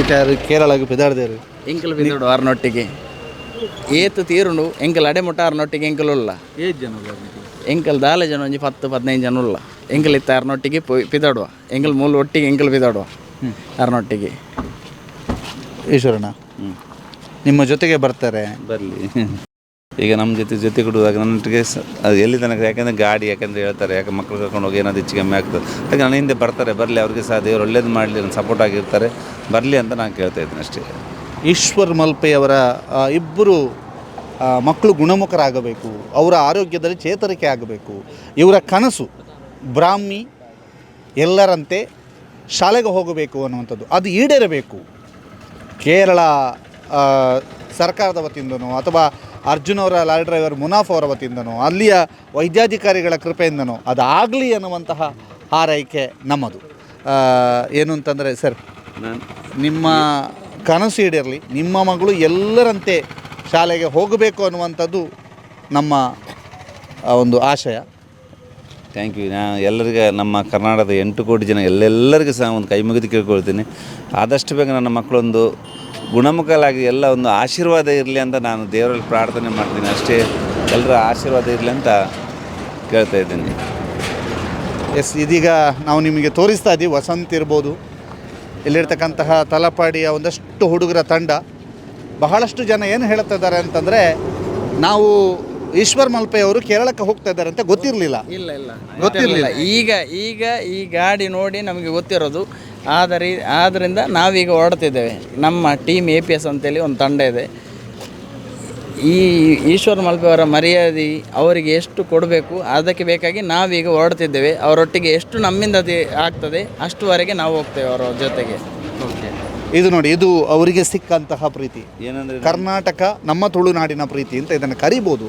ಈಟಾರು ಕೇರಳಗೆ ಬಿದಾಡ್ದೇರು ಎಂಕಲ್ ಬಿದ್ದಾಡು ಆರ್ನೊಟ್ಟಿಗೆ ಏತು ತೀರುಂಡು ಎಂಕಲ್ ಅಡೆಮುಟ್ಟ ಆರ್ನೊಟ್ಟಿಗೆ ಎಂಕಲ್ ಉಲ್ಲ ಎಂಕಲ್ ದಾಲೆ ಜನ ಒಂಜಿ 10-15 ಜನ ಉಲ್ಲ ಎಂಕಲ್ ಇತ್ತ ಆರ್ನೊಟ್ಟಿಗೆ ಪಿದಾಡುವ ಎಂಕಲ್ ಮೂಲ ಒಟ್ಟಿಗೆ ಎಂಕಲ್ ಪಿದಾಡುವ ಆರ್ನೊಟ್ಟಿಗೆ. ಈಶ್ವರಣ್ಣ ನಿಮ್ಮ ಜೊತೆಗೆ ಬರ್ತಾರೆ, ಬರಲಿ. ಈಗ ನಮ್ಮ ಜೊತೆ ಕೊಡುವಾಗ ನನ್ನೊಟ್ಟಿಗೆ ಅದು ಎಲ್ಲಿ ತನಕ ಯಾಕೆಂದರೆ ಗಾಡಿ ಯಾಕೆಂದರೆ ಹೇಳ್ತಾರೆ ಯಾಕೆ ಮಕ್ಕಳು ಕರ್ಕೊಂಡು ಹೋಗಿ ಏನಾದ್ರು ಹೆಚ್ಚು ಕಮ್ಮಿ ಆಗ್ತದೆ ಹಾಗೆ ನನ್ನ ಹಿಂದೆ ಬರ್ತಾರೆ, ಬರಲಿ ಅವ್ರಿಗೆ ಸಹ ದೇವರು ಒಳ್ಳೇದು ಮಾಡಲಿ, ನನ್ನ ಸಪೋರ್ಟ್ ಆಗಿರ್ತಾರೆ, ಬರಲಿ ಅಂತ ನಾನು ಕೇಳ್ತಾ ಇದ್ದೀನಿ ಅಷ್ಟೇ. ಈಶ್ವರ್ ಮಲ್ಪೆಯವರ ಇಬ್ಬರು ಮಕ್ಕಳು ಗುಣಮುಖರಾಗಬೇಕು, ಅವರ ಆರೋಗ್ಯದಲ್ಲಿ ಚೇತರಿಕೆ ಆಗಬೇಕು, ಇವರ ಕನಸು ಬ್ರಾಹ್ಮಿ ಎಲ್ಲರಂತೆ ಶಾಲೆಗೆ ಹೋಗಬೇಕು ಅನ್ನುವಂಥದ್ದು ಅದು ಈಡೇರಬೇಕು. ಕೇರಳ ಸರ್ಕಾರದ ವತಿಯಿಂದನೋ ಅಥವಾ ಅರ್ಜುನ್ ಅವರ ಲಾರಿ ಡ್ರೈವರ್ ಮುನಾಫ್ ಅವರ ವತಿಯಿಂದನೋ ಅಲ್ಲಿಯ ವೈದ್ಯಾಧಿಕಾರಿಗಳ ಕೃಪೆಯಿಂದನೋ ಅದಾಗಲಿ ಅನ್ನುವಂತಹ ಹಾರೈಕೆ ನಮ್ಮದು. ಏನು ಅಂತಂದರೆ ಸರ್, ನಿಮ್ಮ ಕನಸು ಈಡೇರಲಿ, ನಿಮ್ಮ ಮಗಳು ಎಲ್ಲರಂತೆ ಶಾಲೆಗೆ ಹೋಗಬೇಕು ಅನ್ನುವಂಥದ್ದು ನಮ್ಮ ಒಂದು ಆಶಯ. Thank you. ನಾನು ಎಲ್ಲರಿಗೆ ನಮ್ಮ ಕರ್ನಾಟಕದ 8 ಕೋಟಿ ಜನ ಎಲ್ಲರಿಗೂ ಸಹ ಒಂದು ಕೈ ಮುಗಿದು ಕೇಳ್ಕೊಳ್ತೀನಿ, ಆದಷ್ಟು ಬೇಗ ನನ್ನ ಮಕ್ಕಳೊಂದು ಗುಣಮುಖಲಾಗಿ ಎಲ್ಲ ಒಂದು ಆಶೀರ್ವಾದ ಇರಲಿ ಅಂತ ನಾನು ದೇವರಲ್ಲಿ ಪ್ರಾರ್ಥನೆ ಮಾಡ್ತೀನಿ ಅಷ್ಟೇ. ಎಲ್ಲರ ಆಶೀರ್ವಾದ ಇರಲಿ ಅಂತ ಕೇಳ್ತಾ ಇದ್ದೀನಿ. ಎಸ್, ಇದೀಗ ನಾವು ನಿಮಗೆ ತೋರಿಸ್ತಾ ಇದ್ದೀವಿ ವಸಂತ್ ಇರ್ಬೋದು, ಇಲ್ಲಿರ್ತಕ್ಕಂತಹ ತಲಪಾಡಿಯ ಒಂದಷ್ಟು ಹುಡುಗರ ತಂಡ. ಬಹಳಷ್ಟು ಜನ ಏನು ಹೇಳ್ತಾ ಇದ್ದಾರೆ ಅಂತಂದರೆ, ನಾವು ಈಶ್ವರ್ ಮಲ್ಪೆಯವರು ಕೇರಳಕ್ಕೆ ಹೋಗ್ತಾ ಇದ್ದಾರೆ ಅಂತ ಗೊತ್ತಿರಲಿಲ್ಲ. ಗೊತ್ತಿರಲಿಲ್ಲ. ಈಗ ಈ ಗಾಡಿ ನೋಡಿ ನಮಗೆ ಗೊತ್ತಿರೋದು. ಆದ್ದರಿಂದ ನಾವೀಗ ಹೊರಡ್ತಿದ್ದೇವೆ. ನಮ್ಮ ಟೀಮ್ APS ಅಂತೇಳಿ ಒಂದು ತಂಡ ಇದೆ. ಈ ಈಶ್ವರ್ ಮಲ್ಪೆಯವರ ಮರ್ಯಾದೆ ಅವರಿಗೆ ಎಷ್ಟು ಕೊಡಬೇಕು ಅದಕ್ಕೆ ಬೇಕಾಗಿ ನಾವೀಗ ಹೊರಡ್ತಿದ್ದೇವೆ. ಅವರೊಟ್ಟಿಗೆ ಎಷ್ಟು ನಮ್ಮಿಂದ ಆಗ್ತದೆ ಅಷ್ಟುವರೆಗೆ ನಾವು ಹೋಗ್ತೇವೆ ಅವರ ಜೊತೆಗೆ. ಇದು ನೋಡಿ, ಇದು ಅವರಿಗೆ ಸಿಕ್ಕಂತಹ ಪ್ರೀತಿ. ಏನಂದರೆ ಕರ್ನಾಟಕ ನಮ್ಮ ತುಳುನಾಡಿನ ಪ್ರೀತಿ ಅಂತ ಇದನ್ನು ಕರಿಬೋದು.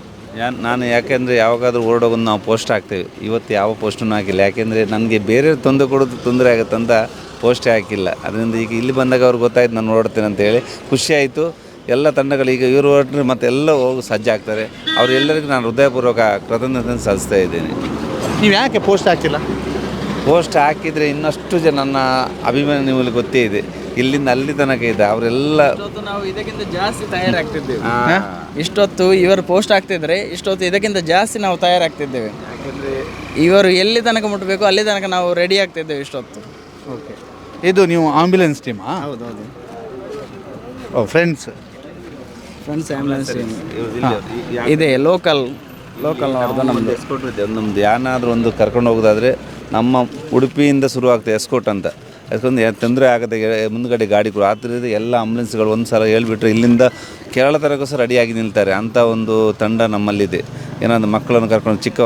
ನಾನು ಯಾಕೆಂದರೆ ಯಾವಾಗಾದ್ರೂ ಹೊರಡೋಗೊಂದು ನಾವು ಪೋಸ್ಟ್ ಹಾಕ್ತೇವೆ. ಇವತ್ತು ಯಾವ ಪೋಸ್ಟನ್ನು ಹಾಕಿಲ್ಲ, ಯಾಕೆಂದರೆ ನನಗೆ ಬೇರೆ ತೊಂದರೆ ಆಗುತ್ತಂತ ಪೋಸ್ಟೇ ಹಾಕಿಲ್ಲ. ಅದರಿಂದ ಈಗ ಇಲ್ಲಿ ಬಂದಾಗ ಅವ್ರಿಗೆ ಗೊತ್ತಾಯ್ತು ನಾನು ಹೊರಡ್ತೇನೆ ಅಂತೇಳಿ ಖುಷಿ ಆಯಿತು. ಎಲ್ಲ ತಂಡಗಳು ಈಗ ಇವರು ಹೊರಟ್ರೆ ಮತ್ತೆ ಎಲ್ಲ ಹೋಗಿ ಸಜ್ಜಾಗ್ತಾರೆ. ಅವರೆಲ್ಲರಿಗೂ ನಾನು ಹೃದಯಪೂರ್ವಕ ಕೃತಜ್ಞತೆ ಸಲ್ಲಿಸ್ತಾ ಇದ್ದೀನಿ. ನೀವು ಯಾಕೆ ಪೋಸ್ಟ್ ಹಾಕಿಲ್ಲ? ಪೋಸ್ಟ್ ಹಾಕಿದರೆ ಇನ್ನಷ್ಟು ಜನ ನನ್ನ ಅಭಿಮಾನ ನಿಮಗೆ ಗೊತ್ತೇ ಇದೆ, ಇಲ್ಲಿಂದ ಅಲ್ಲಿ ತನಕ ಇದೆ. ಅವರೆಲ್ಲ ನಾವು ಇದಕ್ಕಿಂತ ಜಾಸ್ತಿ ತಯಾರಾಗ್ತಿದ್ದೇವೆ. ಇಷ್ಟೊತ್ತು ಇವರು ಪೋಸ್ಟ್ ಆಗ್ತಿದ್ರೆ ಇಷ್ಟೊತ್ತು ಇದಕ್ಕಿಂತ ಜಾಸ್ತಿ ನಾವು ತಯಾರಾಗ್ತಿದ್ದೇವೆ. ಯಾಕೆಂದರೆ ಇವರು ಎಲ್ಲಿ ತನಕ ಮುಟ್ಟಬೇಕು ಅಲ್ಲಿ ತನಕ ನಾವು ರೆಡಿ ಆಗ್ತಿದ್ದೇವೆ ಇಷ್ಟೊತ್ತು. ಓಕೆ, ಇದು ನೀವು ಆಂಬ್ಯುಲೆನ್ಸ್ ಟೀಮಾ? ಹೌದೌದು, ಓ, ಫ್ರೆಂಡ್ಸ್ ಆ್ಯಂಬುಲೆನ್ಸ್ ಇದೆ. ಲೋಕಲ್ ಅವ್ರದ್ದು ನಮ್ಮದು ಎಸ್ಕೋಟ್ ಇದೆ. ನಮ್ಮದು ಯಾನಾದರೂ ಒಂದು ಕರ್ಕೊಂಡು ಹೋಗೋದಾದರೆ ನಮ್ಮ ಉಡುಪಿಯಿಂದ ಶುರುವಾಗ್ತದೆ ಎಸ್ಕೋಟ್ ಅಂತ. ಅದಕ್ಕೊಂದು ತೊಂದರೆ ಆಗದೆ ಮುಂದುಗಡೆ ಗಾಡಿ ಕೂಡ ಆದ್ದರಿಂದ ಎಲ್ಲ ಆಂಬುಲೆನ್ಸ್ಗಳು ಒಂದು ಸಲ ಹೇಳ್ಬಿಟ್ರೆ ಇಲ್ಲಿಂದ ಕೇರಳ ತನಕ ಸಹ ರೆಡಿಯಾಗಿ ನಿಲ್ತಾರೆ. ಅಂಥ ಒಂದು ತಂಡ ನಮ್ಮಲ್ಲಿದೆ. ಏನಾದರೂ ಮಕ್ಕಳನ್ನು ಕರ್ಕೊಂಡು ಚಿಕ್ಕ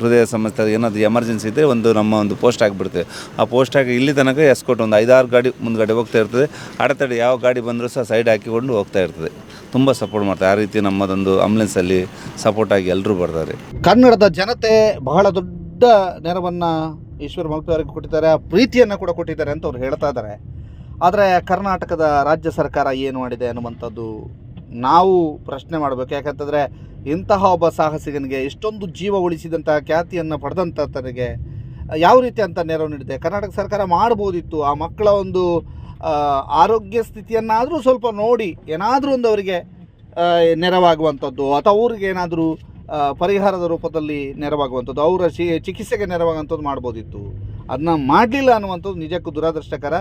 ಹೃದಯ ಸಮಸ್ಯೆ ಏನಾದರೂ ಎಮರ್ಜೆನ್ಸಿ ಇದ್ದರೆ ನಮ್ಮ ಒಂದು ಪೋಸ್ಟ್ ಆಗಿಬಿಡ್ತೇವೆ. ಆ ಪೋಸ್ಟ್ ಆಗಿ ಇಲ್ಲಿ ತನಕ ಎಸ್ಕೋಟ್ ಒಂದು 5-6 ಗಾಡಿ ಮುಂದುಗಡೆ ಹೋಗ್ತಾ ಇರ್ತದೆ. ಅಡೆತಡೆ ಯಾವ ಗಾಡಿ ಬಂದರೂ ಸಹ ಸೈಡ್ ಹಾಕಿಕೊಂಡು ಹೋಗ್ತಾ ಇರ್ತದೆ. ತುಂಬ ಸಪೋರ್ಟ್ ಮಾಡ್ತಾರೆ. ಆ ರೀತಿ ನಮ್ಮದೊಂದು ಆಂಬುಲೆನ್ಸಲ್ಲಿ ಸಪೋರ್ಟ್ ಆಗಿ ಎಲ್ಲರೂ ಬರ್ತಾರೆ. ಕನ್ನಡದ ಜನತೆ ಬಹಳ ದೊಡ್ಡ ನೆರವನ್ನು ಈಶ್ವರ್ ಮಲ್ಪೆ ಅವರಿಗೆ ಕೊಟ್ಟಿದ್ದಾರೆ, ಆ ಪ್ರೀತಿಯನ್ನು ಕೂಡ ಕೊಟ್ಟಿದ್ದಾರೆ ಅಂತ ಅವ್ರು ಹೇಳ್ತಾ ಇದ್ದಾರೆ. ಆದರೆ ಕರ್ನಾಟಕದ ರಾಜ್ಯ ಸರ್ಕಾರ ಏನು ಮಾಡಿದೆ ಅನ್ನುವಂಥದ್ದು ನಾವು ಪ್ರಶ್ನೆ ಮಾಡಬೇಕು. ಯಾಕಂತಂದರೆ ಇಂತಹ ಒಬ್ಬ ಸಾಹಸಿಗನಿಗೆ ಇಷ್ಟೊಂದು ಜೀವ ಉಳಿಸಿದಂಥ ಖ್ಯಾತಿಯನ್ನು ಪಡೆದಂಥವರಿಗೆ ಯಾವ ರೀತಿ ಅಂತ ನೆರವು ನೀಡಿದೆ ಕರ್ನಾಟಕ ಸರ್ಕಾರ ಮಾಡ್ಬೋದಿತ್ತು. ಆ ಮಕ್ಕಳ ಒಂದು ಆರೋಗ್ಯ ಸ್ಥಿತಿಯನ್ನಾದರೂ ಸ್ವಲ್ಪ ನೋಡಿ ಏನಾದರೂ ಒಂದು ಅವರಿಗೆ ನೆರವಾಗುವಂಥದ್ದು ಅಥವಾ ಅವ್ರಿಗೆ ಏನಾದರೂ ಪರಿಹಾರದ ರೂಪದಲ್ಲಿ ನೆರವಾಗುವಂಥದ್ದು, ಅವರ ಚಿಕಿತ್ಸೆಗೆ ನೆರವಾಗುವಂಥದ್ದು ಮಾಡ್ಬೋದಿತ್ತು. ಅದನ್ನ ಮಾಡಲಿಲ್ಲ ಅನ್ನುವಂಥದ್ದು ನಿಜಕ್ಕೂ ದುರದೃಷ್ಟಕರ.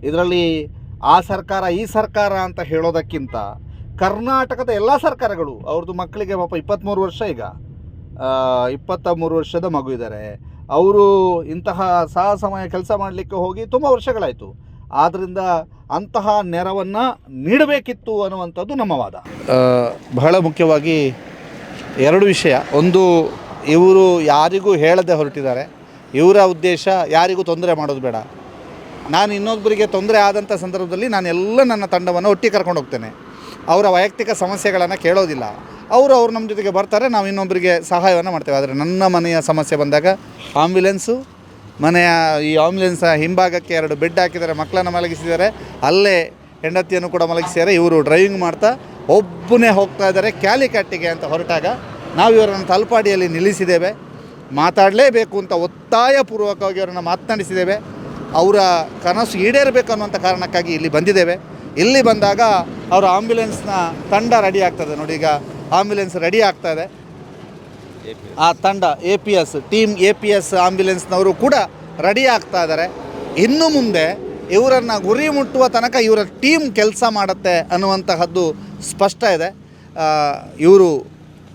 ಇದರಲ್ಲಿ ಆ ಸರ್ಕಾರ ಈ ಸರ್ಕಾರ ಅಂತ ಹೇಳೋದಕ್ಕಿಂತ ಕರ್ನಾಟಕದ ಎಲ್ಲ ಸರ್ಕಾರಗಳು ಅವ್ರದ್ದು ಮಕ್ಕಳಿಗೆ ಪಾಪ 23 ವರ್ಷ, ಈಗ 23 ವರ್ಷದ ಮಗು ಇದ್ದಾರೆ. ಅವರು ಇಂತಹ ಸಾಹಸಮಯ ಕೆಲಸ ಮಾಡಲಿಕ್ಕೆ ಹೋಗಿ ತುಂಬ ವರ್ಷಗಳಾಯಿತು. ಆದ್ದರಿಂದ ಅಂತಹ ನೆರವನ್ನು ನೀಡಬೇಕಿತ್ತು ಅನ್ನುವಂಥದ್ದು ನಮ್ಮ ವಾದ. ಬಹಳ ಮುಖ್ಯವಾಗಿ 2 ವಿಷಯ. ಒಂದು, ಇವರು ಯಾರಿಗೂ ಹೇಳದೆ ಹೊರಟಿದ್ದಾರೆ. ಇವರ ಉದ್ದೇಶ ಯಾರಿಗೂ ತೊಂದರೆ ಮಾಡೋದು ಬೇಡ. ನಾನು ಇನ್ನೊಬ್ಬರಿಗೆ ತೊಂದರೆ ಆದಂಥ ಸಂದರ್ಭದಲ್ಲಿ ನಾನೆಲ್ಲ ನನ್ನ ತಂಡವನ್ನು ಒಟ್ಟಿಗೆ ಕರ್ಕೊಂಡು ಹೋಗ್ತೇನೆ. ಅವರ ವೈಯಕ್ತಿಕ ಸಮಸ್ಯೆಗಳನ್ನು ಕೇಳೋದಿಲ್ಲ. ಅವರು ನಮ್ಮ ಜೊತೆಗೆ ಬರ್ತಾರೆ, ನಾವು ಇನ್ನೊಬ್ಬರಿಗೆ ಸಹಾಯವನ್ನು ಮಾಡ್ತೇವೆ. ಆದರೆ ನನ್ನ ಮನೆಯ ಸಮಸ್ಯೆ ಬಂದಾಗ ಆಂಬ್ಯುಲೆನ್ಸು ಮನೆಯ ಈ ಆಂಬ್ಯುಲೆನ್ಸ್ ಹಿಂಭಾಗಕ್ಕೆ 2 ಬೆಡ್ ಹಾಕಿದ್ದಾರೆ, ಮಕ್ಕಳನ್ನು ಮಲಗಿಸಿದ್ದಾರೆ, ಅಲ್ಲೇ ಹೆಂಡತಿಯನ್ನು ಕೂಡ ಮಲಗಿಸಿದ್ದಾರೆ. ಇವರು ಡ್ರೈವಿಂಗ್ ಮಾಡ್ತಾ ಒಬ್ಬನೇ ಹೋಗ್ತಾ ಇದ್ದಾರೆ ಕ್ಯಾಲಿಕಟ್ಟಿಗೆ ಅಂತ ಹೊರಟಾಗ ನಾವು ಇವರನ್ನು ತಲಪಾಡಿಯಲ್ಲಿ ನಿಲ್ಲಿಸಿದ್ದೇವೆ. ಮಾತಾಡಲೇಬೇಕು ಅಂತ ಒತ್ತಾಯಪೂರ್ವಕವಾಗಿ ಅವರನ್ನು ಮಾತನಾಡಿಸಿದ್ದೇವೆ. ಅವರ ಕನಸು ಈಡೇರಬೇಕು ಅನ್ನುವಂಥ ಕಾರಣಕ್ಕಾಗಿ ಇಲ್ಲಿ ಬಂದಿದ್ದೇವೆ. ಇಲ್ಲಿ ಬಂದಾಗ ಅವರ ಆಂಬ್ಯುಲೆನ್ಸ್ನ ತಂಡ ರೆಡಿ ಆಗ್ತದೆ ನೋಡಿ. ಈಗ ಆಂಬ್ಯುಲೆನ್ಸ್ ರೆಡಿ ಆಗ್ತಾ ಇದೆ. ಆ ತಂಡ APS ಟೀಮ್ APS ಆಂಬ್ಯುಲೆನ್ಸ್ನವರು ಕೂಡ ರೆಡಿ ಆಗ್ತಾ ಇದ್ದಾರೆ. ಇನ್ನು ಮುಂದೆ ಇವರನ್ನು ಗುರಿ ಮುಟ್ಟುವ ತನಕ ಇವರ ಟೀಮ್ ಕೆಲಸ ಮಾಡುತ್ತೆ ಅನ್ನುವಂತಹದ್ದು ಸ್ಪಷ್ಟ ಇದೆ. ಇವರು